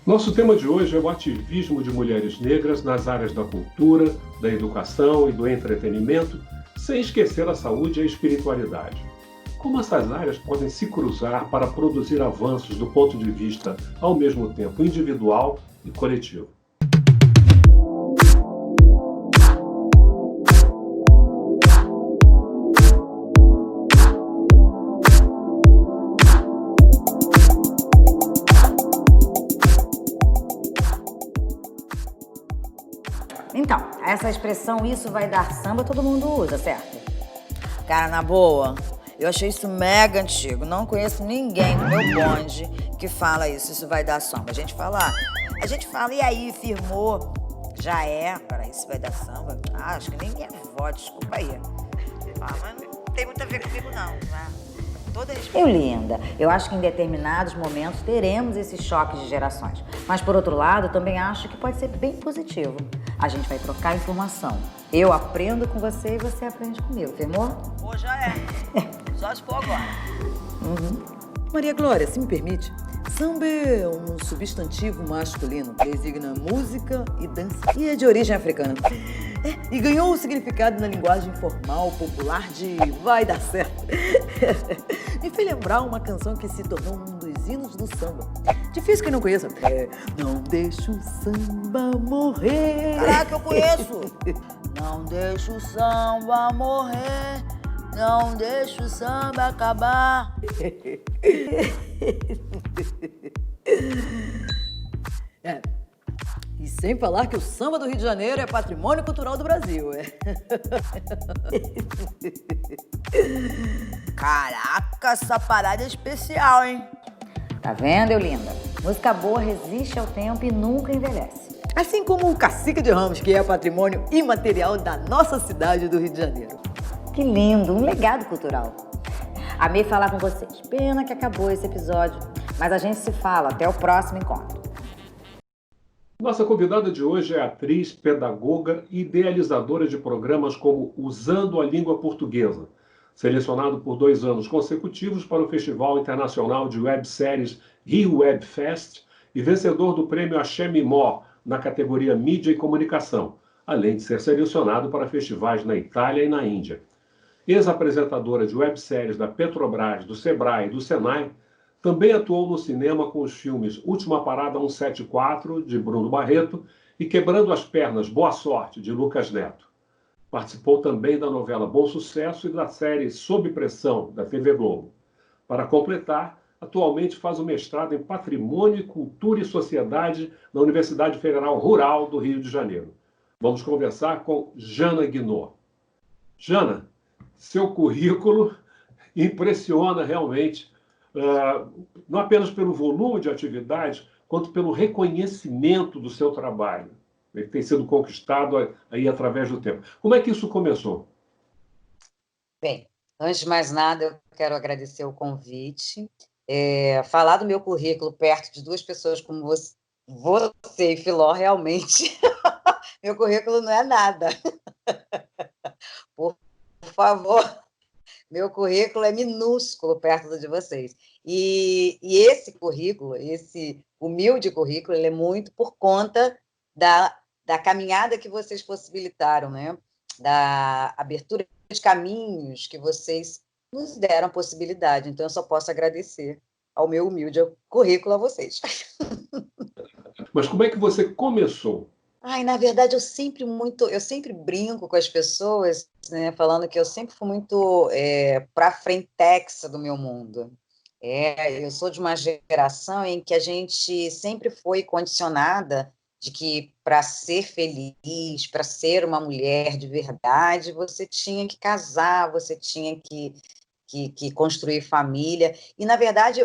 Nosso tema de hoje é o ativismo de mulheres negras nas áreas da cultura, da educação e do entretenimento, sem esquecer a saúde e a espiritualidade. Como essas áreas podem se cruzar para produzir avanços do ponto de vista, ao mesmo tempo, individual e coletivo? Então, essa expressão "isso vai dar samba" todo mundo usa, certo? Cara, na boa, eu achei isso mega antigo. Não conheço ninguém do meu bonde que fala isso vai dar samba. A gente fala, e aí, firmou? Já é, agora isso vai dar samba. Ah, acho que nem minha avó, desculpa aí. Ah, mas não tem muito a ver comigo não, né? Toda Eu, linda, eu acho que em determinados momentos teremos esses choques de gerações. Mas, por outro lado, também acho que pode ser bem positivo. A gente vai trocar informação. Eu aprendo com você e você aprende comigo, firmou? Pô, já é. Só se for agora. Maria Glória, se me permite, samba é um substantivo masculino, designa música e dança e é de origem africana. E ganhou o significado na linguagem formal, popular de vai dar certo. Me fez lembrar uma canção que se tornou um dos hinos do samba. Difícil que não conheça. Não deixa o samba morrer. Caraca, eu conheço. Não deixa o samba morrer, não deixa o samba acabar. E sem falar que o samba do Rio de Janeiro é patrimônio cultural do Brasil. Caraca, essa parada é especial, hein? Tá vendo, eu, linda? Música boa resiste ao tempo e nunca envelhece. Assim como o Cacique de Ramos, que é patrimônio imaterial da nossa cidade do Rio de Janeiro. Que lindo, um legado cultural. Amei falar com vocês. Pena que acabou esse episódio, mas a gente se fala. Até o próximo encontro. Nossa convidada de hoje é atriz, pedagoga e idealizadora de programas como Usando a Língua Portuguesa, selecionado por 2 anos consecutivos para o Festival Internacional de Webséries Rio Web Fest e vencedor do prêmio Axé Mimó na categoria Mídia e Comunicação, além de ser selecionado para festivais na Itália e na Índia. Ex-apresentadora de webséries da Petrobras, do Sebrae e do Senai, também atuou no cinema com os filmes Última Parada 174, de Bruno Barreto, e Quebrando as Pernas, Boa Sorte, de Lucas Neto. Participou também da novela Bom Sucesso e da série Sob Pressão, da TV Globo. Para completar, atualmente faz o mestrado em Patrimônio, Cultura e Sociedade na Universidade Federal Rural do Rio de Janeiro. Vamos conversar com Jana Guinot. Jana, seu currículo impressiona realmente, não apenas pelo volume de atividades, quanto pelo reconhecimento do seu trabalho, que tem sido conquistado aí através do tempo. Como é que isso começou? Bem, antes de mais nada, eu quero agradecer o convite. Falar do meu currículo perto de 2 pessoas como você e Filó, realmente, meu currículo não é nada. Por favor, meu currículo é minúsculo perto do de vocês. E esse currículo, esse humilde currículo, ele é muito por conta da caminhada que vocês possibilitaram, né? Da abertura de caminhos que vocês nos deram a possibilidade. Então, eu só posso agradecer ao meu humilde currículo a vocês. Mas como é que você começou? Na verdade, eu sempre brinco com as pessoas, né, falando que eu sempre fui muito para frentexa do meu mundo. Eu sou de uma geração em que a gente sempre foi condicionada de que para ser feliz, para ser uma mulher de verdade, você tinha que casar, você tinha que construir família. E, na verdade,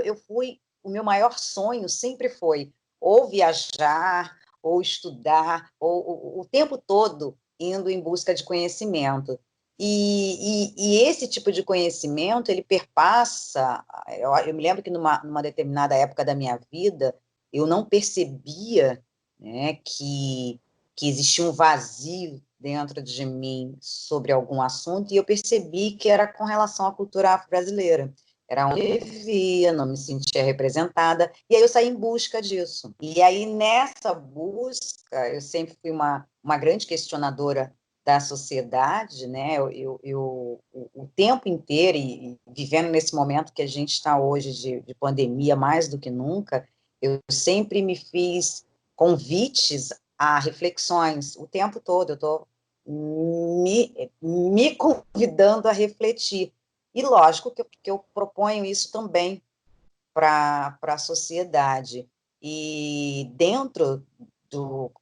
o meu maior sonho sempre foi ou viajar, ou estudar, ou o tempo todo indo em busca de conhecimento. E esse tipo de conhecimento, ele perpassa... Eu me lembro que numa determinada época da minha vida, eu não percebia, né, que existia um vazio dentro de mim sobre algum assunto, e eu percebi que era com relação à cultura afro-brasileira. era onde eu vivia, não me sentia representada, e aí eu saí em busca disso. E aí, nessa busca, eu sempre fui uma grande questionadora da sociedade, né? O tempo inteiro, e vivendo nesse momento que a gente está hoje de pandemia, mais do que nunca, eu sempre me fiz convites a reflexões o tempo todo, eu estou me convidando a refletir. E lógico que eu proponho isso também para a sociedade. E dentro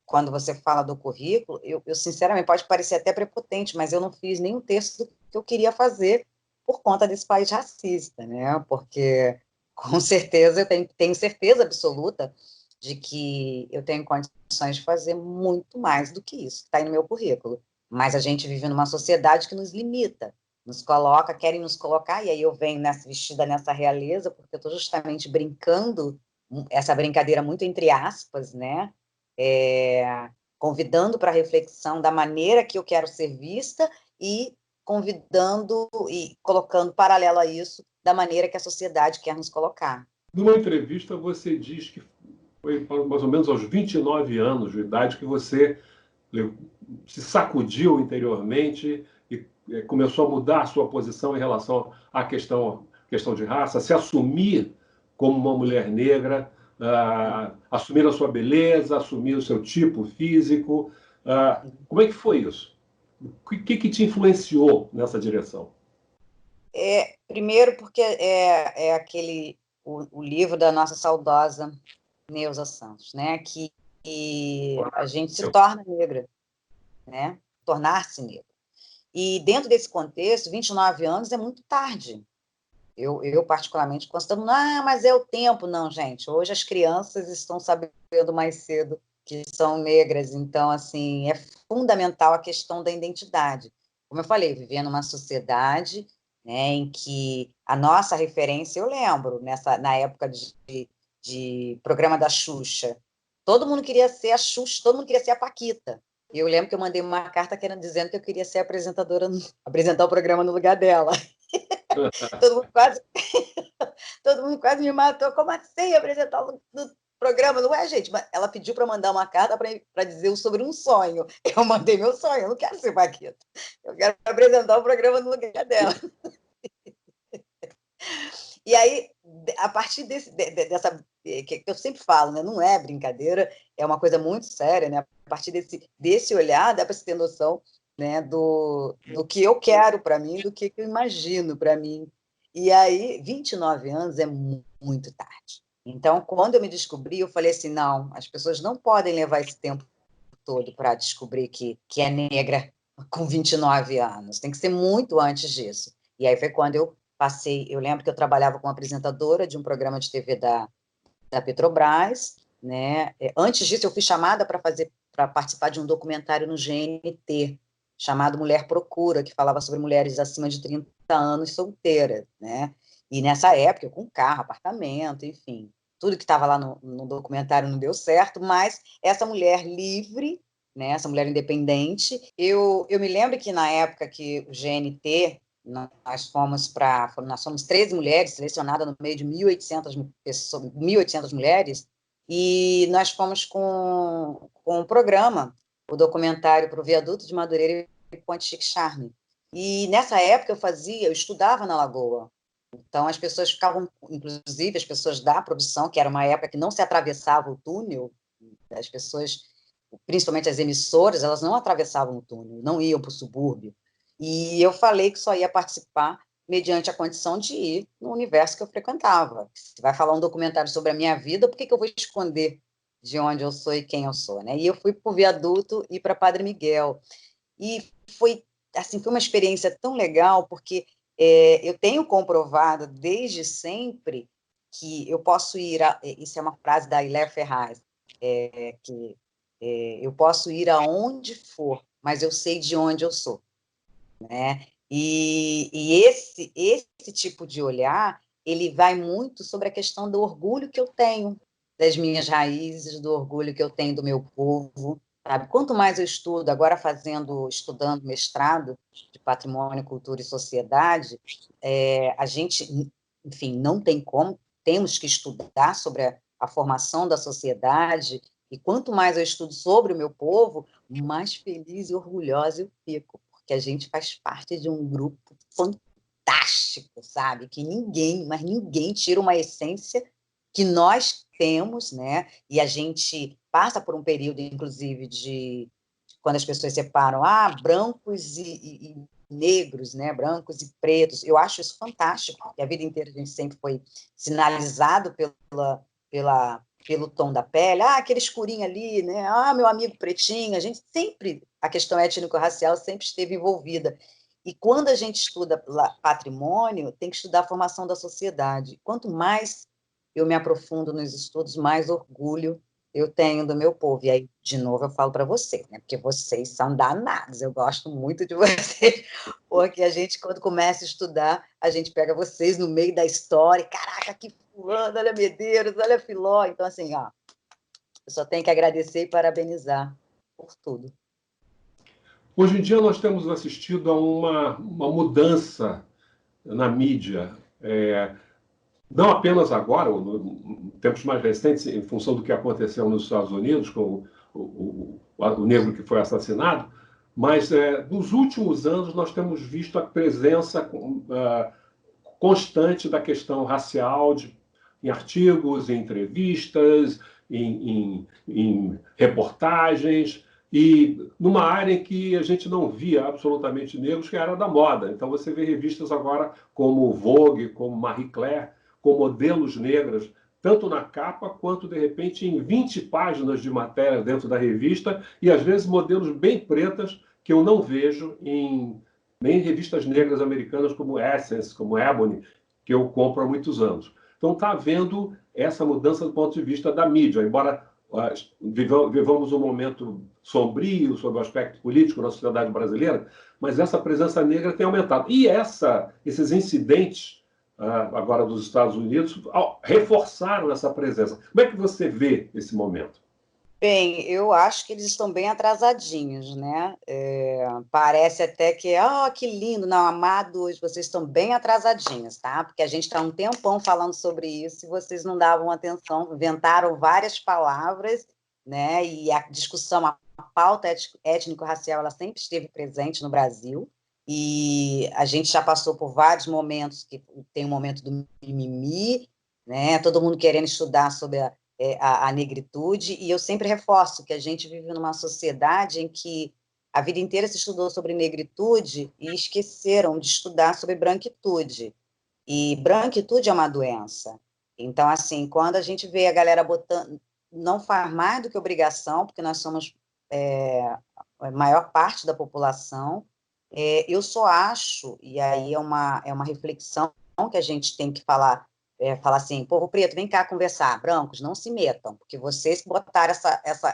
quando você fala do currículo, eu sinceramente, pode parecer até prepotente, mas eu não fiz nenhum texto que eu queria fazer por conta desse país racista, né? Porque, com certeza, eu tenho certeza absoluta de que eu tenho condições de fazer muito mais do que isso que está aí no meu currículo. Mas a gente vive numa sociedade que nos limita, nos coloca, querem nos colocar, e aí eu venho vestida nessa realeza, porque eu estou justamente brincando, essa brincadeira muito entre aspas, né? Convidando para reflexão da maneira que eu quero ser vista e convidando e colocando paralelo a isso da maneira que a sociedade quer nos colocar. Numa entrevista, você diz que foi mais ou menos aos 29 anos de idade que você se sacudiu interiormente e começou a mudar a sua posição em relação à questão de raça, se assumir como uma mulher negra, assumir a sua beleza, assumir o seu tipo físico. Como é que foi isso? O que te influenciou nessa direção? Primeiro porque é o livro da nossa saudosa Neuza Santos, né? Que a gente se torna negra, né? Tornar-se negra. E dentro desse contexto, 29 anos é muito tarde. Eu particularmente, considero, mas é o tempo. Não, gente, hoje as crianças estão sabendo mais cedo que são negras, então, assim, é fundamental a questão da identidade. Como eu falei, viver numa sociedade, né, em que a nossa referência, eu lembro, na época de programa da Xuxa, todo mundo queria ser a Xuxa, todo mundo queria ser a Paquita. Eu lembro que eu mandei uma carta dizendo que eu queria ser apresentadora, apresentar o programa no lugar dela. Todo mundo quase, todo mundo quase me matou. Como assim apresentar no programa? Não é, gente? Mas ela pediu para mandar uma carta para dizer sobre um sonho. Eu mandei meu sonho, eu não quero ser Paquita. Eu quero apresentar o programa no lugar dela. E aí, a partir dessa. Que eu sempre falo, né? Não é brincadeira, é uma coisa muito séria, né? A partir desse olhar, dá para se ter noção, né, do que eu quero para mim, do que eu imagino para mim. E aí, 29 anos é muito tarde. Então, quando eu me descobri, eu falei assim: não, as pessoas não podem levar esse tempo todo para descobrir que é negra com 29 anos, tem que ser muito antes disso. E aí foi quando eu lembro que eu trabalhava como apresentadora de um programa de TV da Petrobras, né? Antes disso, eu fui chamada para participar de um documentário no GNT, chamado Mulher Procura, que falava sobre mulheres acima de 30 anos solteiras, né? E nessa época, eu com carro, apartamento, enfim, tudo que estava lá no documentário não deu certo, mas essa mulher livre, né, essa mulher independente, eu me lembro que na época que o GNT, nós fomos 13 mulheres selecionadas no meio de 1.800 pessoas, 1.800 mulheres, e nós fomos com um programa, o documentário para o Viaduto de Madureira e Ponte Chique Charme. E nessa época eu estudava na Lagoa. Então as pessoas ficavam, inclusive as pessoas da produção, que era uma época que não se atravessava o túnel, as pessoas, principalmente as emissoras, elas não atravessavam o túnel, não iam para o subúrbio. E eu falei que só ia participar mediante a condição de ir no universo que eu frequentava. Se vai falar um documentário sobre a minha vida, por que eu vou esconder de onde eu sou e quem eu sou, né? E eu fui para o Viaduto e para Padre Miguel. E foi uma experiência tão legal, porque eu tenho comprovado desde sempre que eu posso ir isso é uma frase da Hilaire Ferraz, que eu posso ir aonde for, mas eu sei de onde eu sou, né? E esse tipo de olhar, ele vai muito sobre a questão do orgulho que eu tenho das minhas raízes, do orgulho que eu tenho do meu povo, sabe? Quanto mais eu estudo, agora estudando mestrado de Patrimônio, Cultura e Sociedade, a gente enfim, não tem como, temos que estudar sobre a formação da sociedade, e quanto mais eu estudo sobre o meu povo, mais feliz e orgulhosa eu fico, porque a gente faz parte de um grupo fantástico, sabe? Que ninguém, mas ninguém tira uma essência que nós temos, né? E a gente passa por um período, inclusive, de quando as pessoas separam, brancos e negros, né? Brancos e pretos. Eu acho isso fantástico, porque a vida inteira a gente sempre foi sinalizado pelo tom da pele, aquele escurinho ali, né? Meu amigo pretinho. A gente sempre, a questão étnico-racial sempre esteve envolvida. E quando a gente estuda patrimônio, tem que estudar a formação da sociedade. Quanto mais eu me aprofundo nos estudos, mais orgulho eu tenho do meu povo. E aí, de novo, eu falo para vocês, né? Porque vocês são danados. Eu gosto muito de vocês, porque a gente, quando começa a estudar, a gente pega vocês no meio da história. E, caraca, que fulano, olha Medeiros, olha Filó. Então, assim, eu só tenho que agradecer e parabenizar por tudo. Hoje em dia nós temos assistido a uma mudança na mídia, não apenas agora, em tempos mais recentes, em função do que aconteceu nos Estados Unidos com o negro que foi assassinado, mas nos últimos anos nós temos visto a presença constante da questão racial em artigos, em entrevistas, em reportagens, e numa área em que a gente não via absolutamente negros, que era da moda. Então você vê revistas agora como Vogue, como Marie Claire, com modelos negras, tanto na capa quanto, de repente, em 20 páginas de matéria dentro da revista, e às vezes modelos bem pretas que eu não vejo nem em revistas negras americanas como Essence, como Ebony, que eu compro há muitos anos. Então está havendo essa mudança do ponto de vista da mídia, embora vivamos um momento sombrio sobre o aspecto político na sociedade brasileira, mas essa presença negra tem aumentado. E esses incidentes agora dos Estados Unidos reforçaram essa presença. Como é que você vê esse momento? Bem, eu acho que eles estão bem atrasadinhos, né? Parece até que, que lindo, não, amados, vocês estão bem atrasadinhos, tá? Porque a gente está um tempão falando sobre isso e vocês não davam atenção, inventaram várias palavras, né? E a discussão, a pauta étnico-racial, ela sempre esteve presente no Brasil, e a gente já passou por vários momentos, que tem o momento do mimimi, né? Todo mundo querendo estudar sobre a negritude, e eu sempre reforço que a gente vive numa sociedade em que a vida inteira se estudou sobre negritude e esqueceram de estudar sobre branquitude. E branquitude é uma doença. Então, assim, quando a gente vê a galera botando, não faz mais do que obrigação, porque nós somos a maior parte da população, eu só acho, e aí é uma reflexão que a gente tem que falar assim, povo preto, vem cá conversar, brancos, não se metam, porque vocês botaram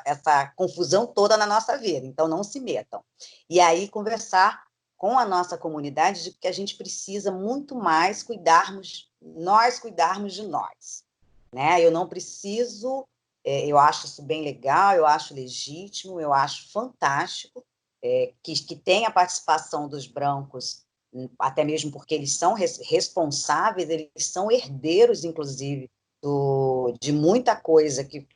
essa confusão toda na nossa vida, então não se metam. E aí conversar com a nossa comunidade de que a gente precisa muito mais cuidarmos de nós, né? Eu não preciso, eu acho isso bem legal, eu acho legítimo, eu acho fantástico, que tenha a participação dos brancos, até mesmo porque eles são responsáveis, eles são herdeiros, inclusive, de muita coisa que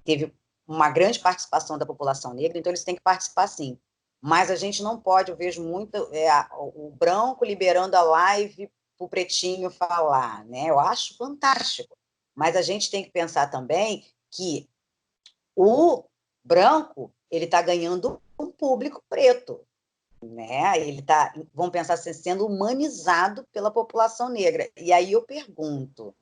teve uma grande participação da população negra, então eles têm que participar sim. Mas a gente não pode, eu vejo muito o branco liberando a live para o pretinho falar, né? Eu acho fantástico. Mas a gente tem que pensar também que o branco ele está ganhando um público preto, né? Ele está, vamos pensar assim, sendo humanizado pela população negra. E aí eu pergunto,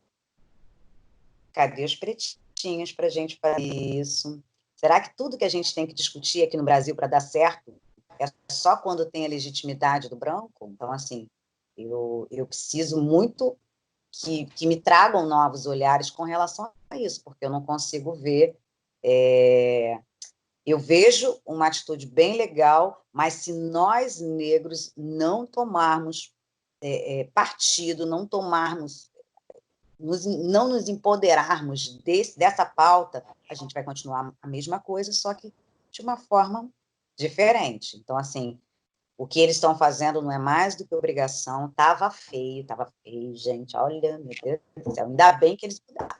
cadê os pretinhos para a gente fazer isso? Será que tudo que a gente tem que discutir aqui no Brasil para dar certo é só quando tem a legitimidade do branco? Então, assim, eu preciso muito que me tragam novos olhares com relação a isso, porque eu não consigo ver... Eu vejo uma atitude bem legal, mas se nós, negros, não tomarmos partido, não nos empoderarmos dessa pauta, a gente vai continuar a mesma coisa, só que de uma forma diferente. Então, assim, O que eles estão fazendo não é mais do que obrigação. Tava feio, gente. Olha, meu Deus do céu. Ainda bem que eles mudaram.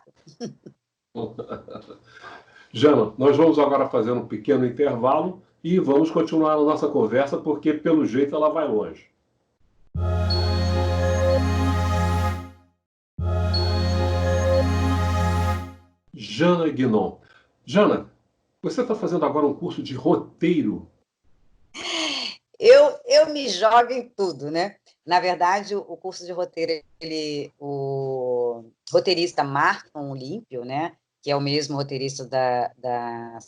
Jana, nós vamos agora fazer um pequeno intervalo e vamos continuar a nossa conversa, porque, pelo jeito, ela vai longe. Jana Guinon. Jana, você está fazendo agora um curso de roteiro. Eu me jogo em tudo, né? Na verdade, o curso de roteiro, o roteirista Martin Olímpio, né? Que é o mesmo roteirista da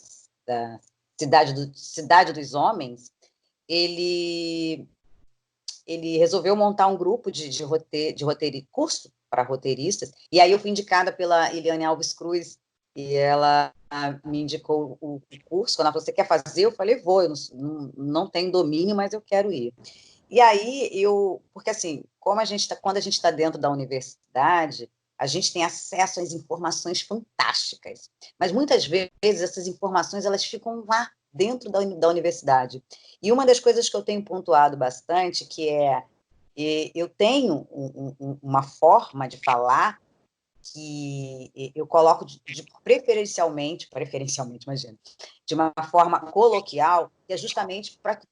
Cidade dos Homens, ele resolveu montar um grupo de curso para roteiristas, e aí eu fui indicada pela Eliane Alves Cruz, e ela me indicou o curso. Quando ela falou, você quer fazer? Eu falei, vou, eu não tenho domínio, mas eu quero ir. E aí, porque assim, quando a gente está dentro da universidade, a gente tem acesso às informações fantásticas, mas muitas vezes essas informações elas ficam lá dentro da universidade. E uma das coisas que eu tenho pontuado bastante, que eu tenho uma forma de falar que eu coloco preferencialmente, imagina, de uma forma coloquial, que é justamente para que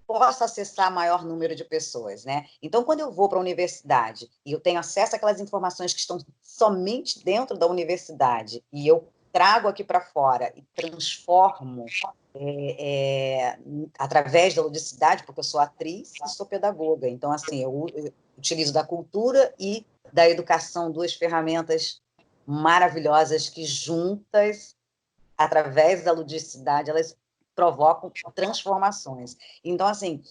possa acessar maior número de pessoas, né? Então, quando eu vou para a universidade e eu tenho acesso àquelas informações que estão somente dentro da universidade e eu trago aqui para fora e transformo através da ludicidade, porque eu sou atriz e sou pedagoga. Então, assim, eu utilizo da cultura e da educação, duas ferramentas maravilhosas que juntas, através da ludicidade, elas provocam transformações. Então, assim,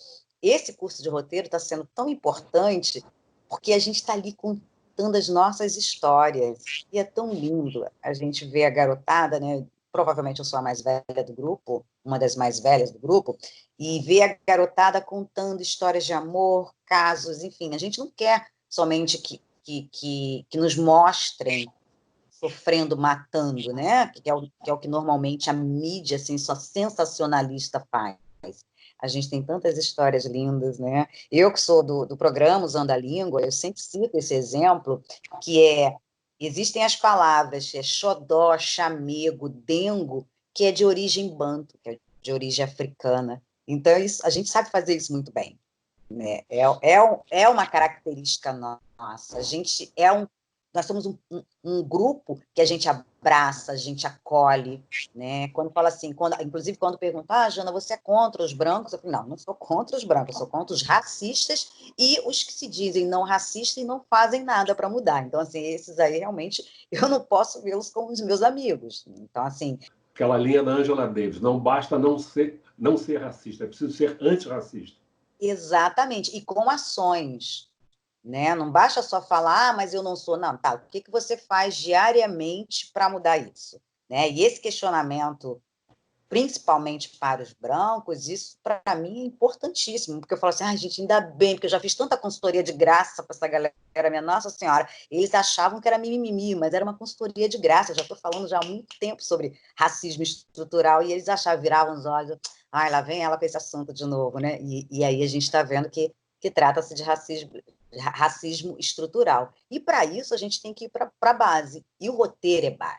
esse curso de roteiro está sendo tão importante porque a gente está ali contando as nossas histórias, e é tão lindo a gente ver a garotada, né? Provavelmente eu sou a mais velha do grupo, uma das mais velhas do grupo, e ver a garotada contando histórias de amor, casos, enfim, a gente não quer somente que nos mostrem sofrendo, matando, né? Que é o que normalmente a mídia assim, só sensacionalista faz. A gente tem tantas histórias lindas, né? Eu que sou do programa Usando a Língua, eu sempre cito esse exemplo, existem as palavras xodó, chamego, dengo, que é de origem banto, que é de origem africana. Então, a gente sabe fazer isso muito bem, né? É uma característica nossa. Nós somos um grupo que a gente abraça, a gente acolhe, né? Quando fala assim, inclusive quando perguntam, Jana, você é contra os brancos? Eu falo, não sou contra os brancos, eu sou contra os racistas e os que se dizem não racistas e não fazem nada para mudar. Então, assim, esses aí realmente eu não posso vê-los como os meus amigos. Então, assim... Aquela linha da Angela Davis, não basta não ser racista, é preciso ser antirracista. Exatamente, e com ações, né? Não basta só falar, mas eu não sou, não, tá, o que você faz diariamente para mudar isso? Né? E esse questionamento, principalmente para os brancos, isso para mim é importantíssimo, porque eu falo assim, gente, ainda bem, porque eu já fiz tanta consultoria de graça para essa galera, minha Nossa Senhora, eles achavam que era mimimi, mas era uma consultoria de graça, eu já estou falando já há muito tempo sobre racismo estrutural, e eles achavam, viravam os olhos, lá vem ela com esse assunto de novo, né? E aí a gente está vendo que trata-se de racismo estrutural. E para isso a gente tem que ir para a base. E o roteiro é base.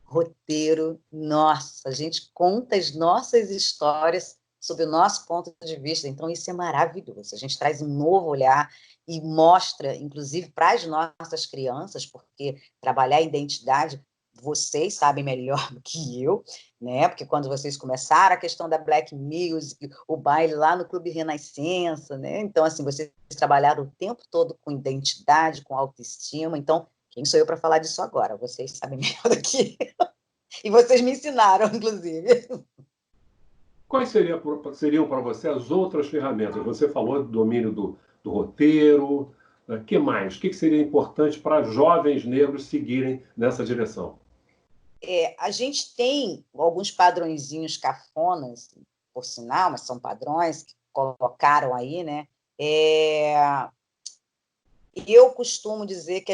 Roteiro, nossa, a gente conta as nossas histórias sob o nosso ponto de vista. Então isso é maravilhoso. A gente traz um novo olhar e mostra, inclusive, para as nossas crianças, porque trabalhar a identidade, vocês sabem melhor do que eu, né? Porque quando vocês começaram a questão da Black Music, o baile lá no Clube Renascença, né? Então, assim, vocês trabalharam o tempo todo com identidade, com autoestima. Então, quem sou eu para falar disso agora? Vocês sabem melhor do que eu. E vocês me ensinaram, inclusive. Quais seriam para você as outras ferramentas? Você falou do domínio do roteiro. O que mais? O que seria importante para jovens negros seguirem nessa direção? A gente tem alguns padrõezinhos cafonas, por sinal, mas são padrões que colocaram aí, né? Eu costumo dizer que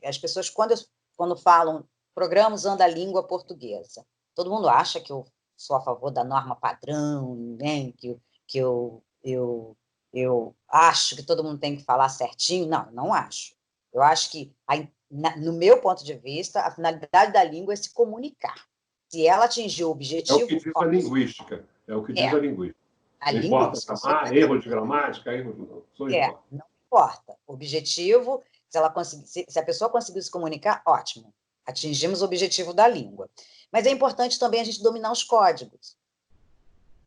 as pessoas, quando falam programa Usando a Língua Portuguesa, todo mundo acha que eu sou a favor da norma padrão, né? que eu acho que todo mundo tem que falar certinho. Não, não acho. Eu acho que, no meu ponto de vista, a finalidade da língua é se comunicar. Se ela atingir o É o objetivo, que diz a linguística. É o que diz a linguística. a Não importa linguística, erro de gramática, erro de... Não importa. não importa. O objetivo, se ela conseguir, se a pessoa conseguir se comunicar, ótimo. Atingimos o objetivo da língua. Mas é importante também a gente dominar os códigos,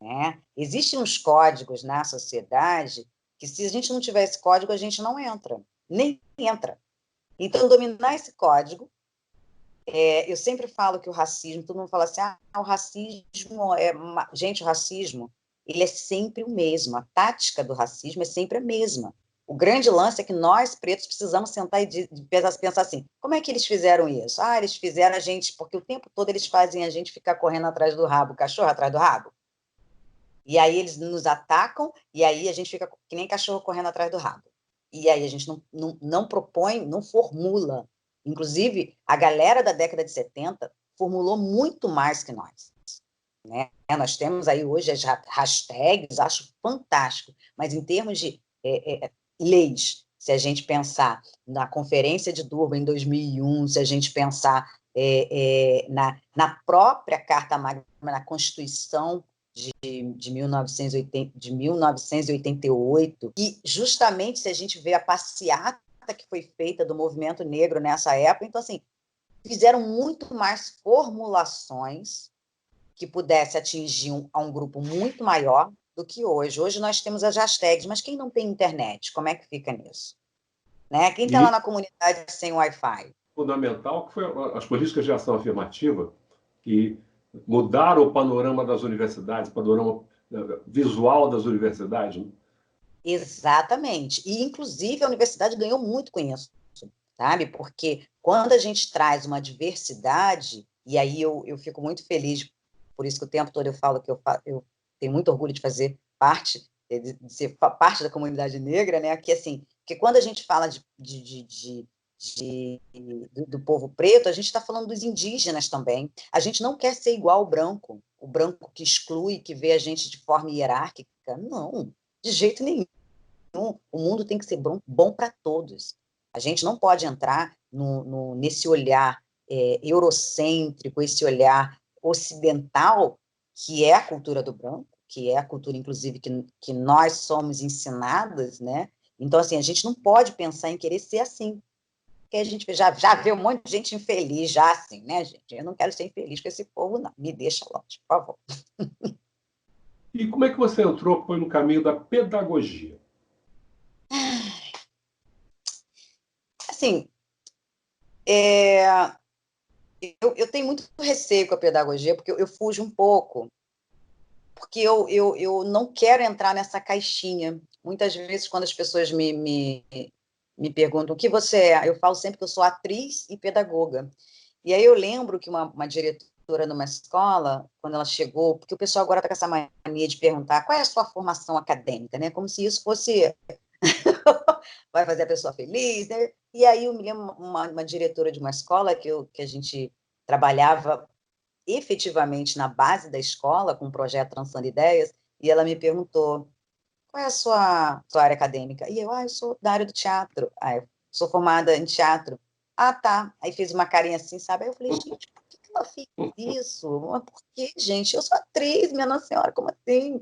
né? Existem uns códigos na sociedade que, se a gente não tiver esse código, a gente não entra, nem entra. Então, dominar esse código, eu sempre falo que o racismo, todo mundo fala assim, o racismo Gente, o racismo, ele é sempre o mesmo, a tática do racismo é sempre a mesma. O grande lance é que nós, pretos, precisamos sentar e pensar assim, como é que eles fizeram isso? Eles fizeram a gente, porque o tempo todo eles fazem a gente ficar correndo atrás do rabo, cachorro atrás do rabo. E aí eles nos atacam, e aí a gente fica que nem cachorro correndo atrás do rabo. E aí a gente não propõe, não formula. Inclusive, a galera da década de 70 formulou muito mais que nós, né? Nós temos aí hoje as hashtags, acho fantástico, mas em termos de leis, se a gente pensar na Conferência de Durban em 2001, se a gente pensar na própria Carta Magna, na Constituição de 1988, e justamente se a gente vê a passeata que foi feita do movimento negro nessa época, então, assim, fizeram muito mais formulações que pudesse atingir a um grupo muito maior do que hoje. Hoje nós temos as hashtags, mas quem não tem internet, como é que fica nisso? Né? Quem está lá na comunidade sem Wi-Fi? Fundamental que foi as políticas de ação afirmativa que mudaram o panorama das universidades, o panorama visual das universidades. Exatamente. E, inclusive, a universidade ganhou muito com isso, sabe? Porque quando a gente traz uma diversidade, e aí eu fico muito feliz, por isso que o tempo todo eu falo que eu tenho muito orgulho de fazer parte, de ser parte da comunidade negra, né? Que, assim, que quando a gente fala do povo preto, a gente está falando dos indígenas também. A gente não quer ser igual ao branco, o branco que exclui, que vê a gente de forma hierárquica. Não, de jeito nenhum. O mundo tem que ser bom para todos. A gente não pode entrar nesse olhar eurocêntrico, esse olhar ocidental, que é a cultura do branco, que é a cultura, inclusive, que nós somos ensinadas, né? Então, assim, a gente não pode pensar em querer ser assim. Porque a gente já vê um monte de gente infeliz, já assim, né, gente? Eu não quero ser infeliz com esse povo, não. Me deixa longe, por favor. E como é que você entrou, foi no caminho da pedagogia? Assim, eu tenho muito receio com a pedagogia, porque eu fujo um pouco, porque eu não quero entrar nessa caixinha. Muitas vezes, quando as pessoas me perguntam o que você é, eu falo sempre que eu sou atriz e pedagoga. E aí eu lembro que uma diretora numa escola, quando ela chegou, porque o pessoal agora está com essa mania de perguntar qual é a sua formação acadêmica, né? Como se isso fosse vai fazer a pessoa feliz, né? E aí eu me lembro uma diretora de uma escola que a gente trabalhava efetivamente na base da escola, com o projeto Transando Ideias, e ela me perguntou, qual é a sua área acadêmica? E eu sou da área do teatro. Eu sou formada em teatro. Ah, tá. Aí fez uma carinha assim, sabe? Aí eu falei, gente, por que ela fez isso? Mas por que, gente? Eu sou atriz, minha Nossa Senhora, como assim?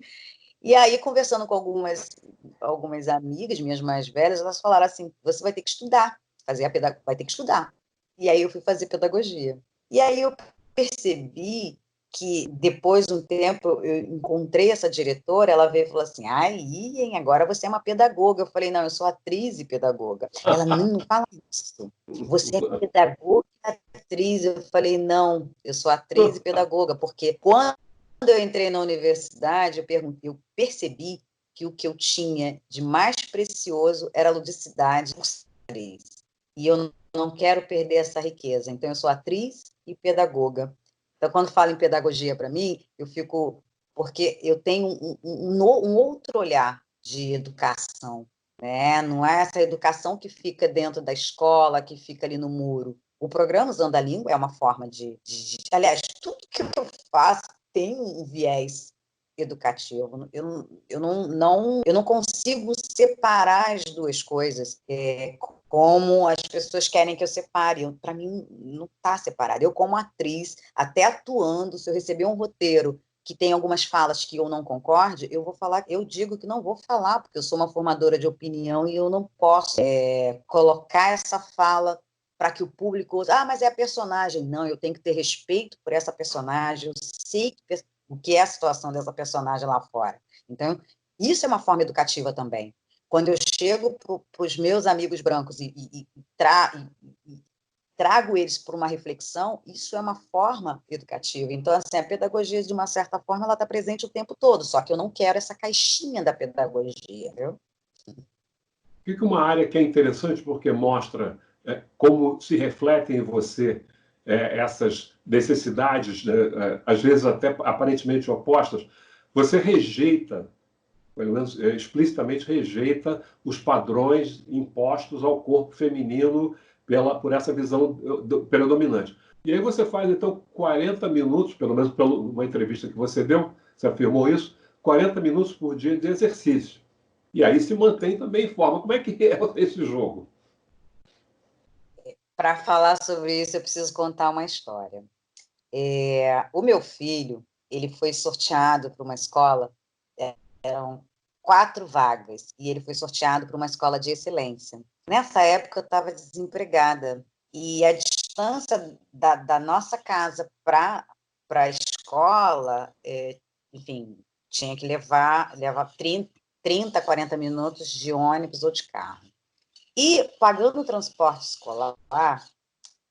E aí, conversando com algumas amigas, minhas mais velhas, elas falaram assim, você vai ter que estudar, vai ter que estudar. E aí eu fui fazer pedagogia. E aí eu percebi que, depois de um tempo, eu encontrei essa diretora, ela veio e falou assim, agora você é uma pedagoga. Eu falei, não, eu sou atriz e pedagoga. Ela, não fala isso. Você é pedagoga e atriz. Eu falei, não, eu sou atriz e pedagoga, porque quando eu entrei na universidade, eu percebi que o que eu tinha de mais precioso era a ludicidade. E eu não quero perder essa riqueza. Então, eu sou atriz e pedagoga. Então, quando falo em pedagogia para mim, eu fico... Porque eu tenho um outro olhar de educação, né? Não é essa educação que fica dentro da escola, que fica ali no muro. O programa Usando a Língua é uma forma aliás, tudo que eu faço tem um viés educativo. Eu não consigo separar as duas coisas, como as pessoas querem que eu separe. Para mim, não está separado. Eu, como atriz, até atuando, se eu receber um roteiro que tem algumas falas que eu não concorde, eu vou falar, eu digo que não vou falar, porque eu sou uma formadora de opinião e eu não posso colocar essa fala para que o público use, mas é a personagem. Não, eu tenho que ter respeito por essa personagem, eu sei o que é a situação dessa personagem lá fora. Então, isso é uma forma educativa também. Quando eu chego para os meus amigos brancos e trago eles para uma reflexão, isso é uma forma educativa. Então, assim, a pedagogia, de uma certa forma, ela está presente o tempo todo, só que eu não quero essa caixinha da pedagogia, viu? Fica uma área que é interessante porque mostra como se refletem em você essas necessidades, às vezes até aparentemente opostas. Você rejeita, pelo menos explicitamente rejeita, os padrões impostos ao corpo feminino por essa visão predominante. E aí você faz, então, 40 minutos, pelo menos pela uma entrevista que você deu, você afirmou isso, 40 minutos por dia de exercício. E aí se mantém também em forma. Como é que é esse jogo? Para falar sobre isso, eu preciso contar uma história. O meu filho, ele foi sorteado para uma escola, eram 4 vagas, e ele foi sorteado para uma escola de excelência. Nessa época, eu estava desempregada, e a distância da nossa casa para a escola, enfim, tinha que levar 30, 40 minutos de ônibus ou de carro. E pagando o transporte escolar,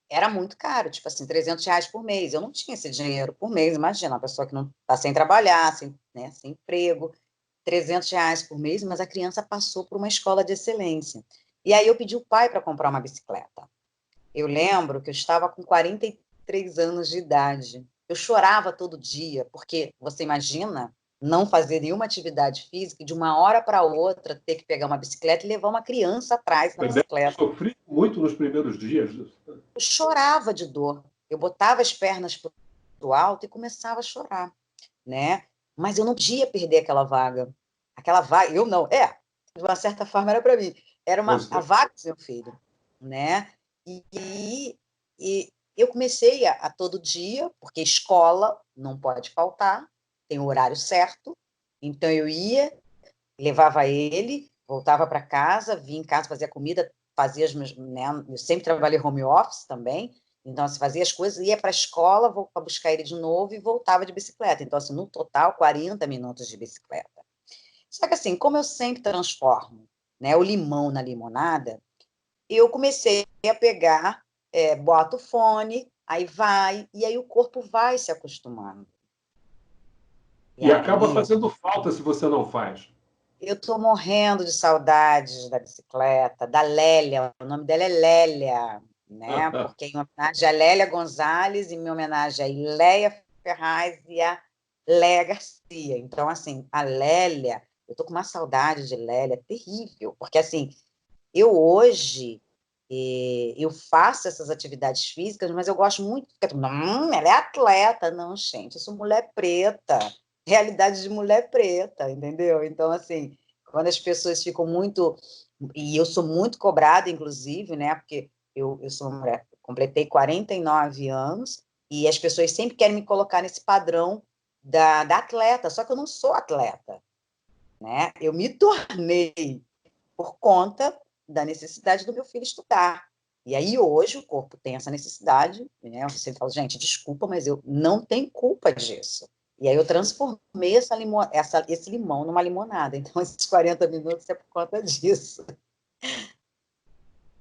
era muito caro, tipo assim, R$300 por mês. Eu não tinha esse dinheiro por mês, imagina, uma pessoa que não está sem trabalhar, sem emprego, R$300 por mês, mas a criança passou por uma escola de excelência. E aí eu pedi o pai para comprar uma bicicleta. Eu lembro que eu estava com 43 anos de idade. Eu chorava todo dia, porque você imagina não fazer nenhuma atividade física e de uma hora para outra ter que pegar uma bicicleta e levar uma criança atrás na bicicleta. Eu sofri muito nos primeiros dias. Eu chorava de dor. Eu botava as pernas para o alto e começava a chorar, né? Mas eu não podia perder aquela vaga. Aquela vaga, eu não. De uma certa forma era para mim. Era a vaga do meu filho, né? E eu comecei a todo dia, porque escola não pode faltar, tem o horário certo. Então eu ia, levava ele, voltava para casa, vinha em casa, fazia comida, fazia eu sempre trabalhei home office também, então assim, fazia as coisas, ia para a escola, vou para buscar ele de novo e voltava de bicicleta. Então, assim, no total, 40 minutos de bicicleta. Só que assim, como eu sempre transformo, né, o limão na limonada, eu comecei a pegar, boto o fone, aí vai, e aí o corpo vai se acostumando. E acaba fazendo falta se você não faz. Eu estou morrendo de saudades da bicicleta, da Lélia, o nome dela é Lélia, né? Porque em homenagem a Lélia Gonzalez, em minha homenagem a Ileia Ferraz e a Léia Garcia. Então, assim, a Lélia, eu estou com uma saudade de Lélia terrível, porque, assim, eu hoje, eu faço essas atividades físicas, mas eu gosto muito, ela é atleta. Não, gente, eu sou mulher preta, realidade de mulher preta, entendeu? Então, assim, quando as pessoas ficam muito... E eu sou muito cobrada, inclusive, né? Porque eu sou uma mulher, completei 49 anos, e as pessoas sempre querem me colocar nesse padrão da atleta, só que eu não sou atleta, né? Eu me tornei por conta da necessidade do meu filho estudar. E aí, hoje, o corpo tem essa necessidade, né? Eu sempre falo, gente, desculpa, mas eu não tenho culpa disso. E aí eu transformei esse limão numa limonada. Então, esses 40 minutos é por conta disso.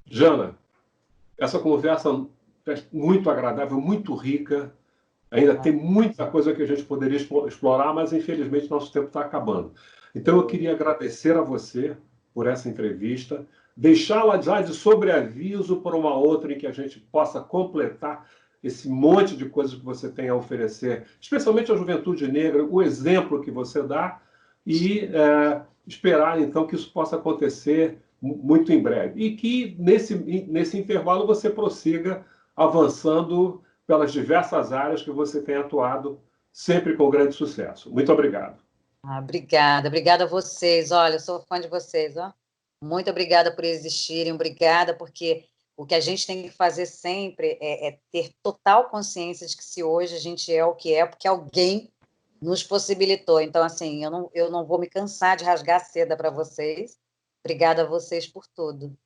Jana, essa conversa é muito agradável, muito rica. Ainda tem muita coisa que a gente poderia explorar, mas infelizmente nosso tempo está acabando. Então eu queria agradecer a você por essa entrevista, deixá-la já de sobreaviso para uma outra em que a gente possa completar esse monte de coisas que você tem a oferecer, especialmente à juventude negra, o exemplo que você dá, e esperar, então, que isso possa acontecer muito em breve. E que, nesse intervalo, você prossiga avançando pelas diversas áreas que você tem atuado, sempre com grande sucesso. Muito obrigado. Ah, obrigada, obrigada a vocês. Olha, eu sou fã de vocês, ó. Muito obrigada por existirem, obrigada, porque o que a gente tem que fazer sempre é ter total consciência de que se hoje a gente é o que é, porque alguém nos possibilitou. Então, assim, eu não vou me cansar de rasgar a seda para vocês. Obrigada a vocês por tudo.